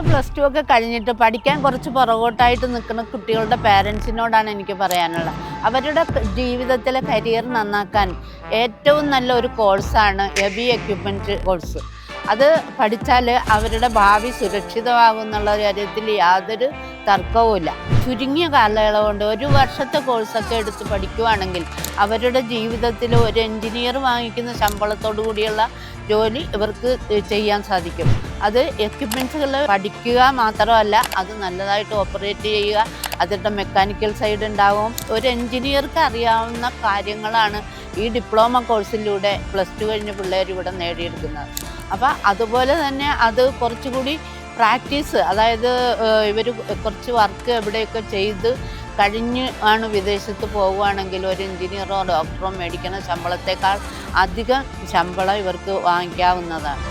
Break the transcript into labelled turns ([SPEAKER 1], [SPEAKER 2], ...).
[SPEAKER 1] Plus two ഒക്കെ കഴിഞ്ഞിട്ട് പഠിക്കാൻ കുറച്ച് പുറകോട്ടായിട്ട് നിൽക്കുന്ന കുട്ടികളുടെ പാരൻസിനോടാണ് എനിക്ക് പറയാനുള്ളത്. അവരുടെ ജീവിതത്തിലെ കരിയർ നന്നാക്കാൻ ഏറ്റവും നല്ല ഒരു കോഴ്സാണ് ഹെവി എക്യുപ്മെൻറ്റ് കോഴ്സ്. അത് പഠിച്ചാൽ അവരുടെ ഭാവി സുരക്ഷിതമാകും എന്നുള്ള കാര്യത്തിൽ യാതൊരു തർക്കവുമില്ല. ചുരുങ്ങിയ കാലയളവ് കൊണ്ട് 1 വർഷത്തെ കോഴ്സൊക്കെ എടുത്ത് പഠിക്കുവാണെങ്കിൽ അവരുടെ ജീവിതത്തിൽ ഒരു എൻജിനീയർ വാങ്ങിക്കുന്ന ശമ്പളത്തോടു കൂടിയുള്ള ജോലി ഇവർക്ക് ചെയ്യാൻ സാധിക്കും. അത് എക്യുപ്മെൻറ്റ്സുകൾ പഠിക്കുക മാത്രമല്ല, അത് നല്ലതായിട്ട് ഓപ്പറേറ്റ് ചെയ്യുക, അതിൻ്റെ മെക്കാനിക്കൽ സൈഡ് ഉണ്ടാവും. ഒരു എൻജിനീയർക്ക് അറിയാവുന്ന കാര്യങ്ങളാണ് ഈ ഡിപ്ലോമ കോഴ്സിലൂടെ പ്ലസ് ടു കഴിഞ്ഞ പിള്ളേർ ഇവിടെ നേടിയെടുക്കുന്നത്. അപ്പോൾ അതുപോലെ തന്നെ അത് കുറച്ചുകൂടി പ്രാക്ടീസ്, അതായത് ഇവർ കുറച്ച് വർക്ക് എവിടെയൊക്കെ ചെയ്ത് കഴിഞ്ഞ് ആണ് വിദേശത്ത് പോവുകയാണെങ്കിൽ ഒരു എൻജിനീയറോ ഡോക്ടറോ മേടിക്കുന്ന ശമ്പളത്തേക്കാൾ അധികം ശമ്പളം ഇവർക്ക് വാങ്ങിക്കാവുന്നതാണ്.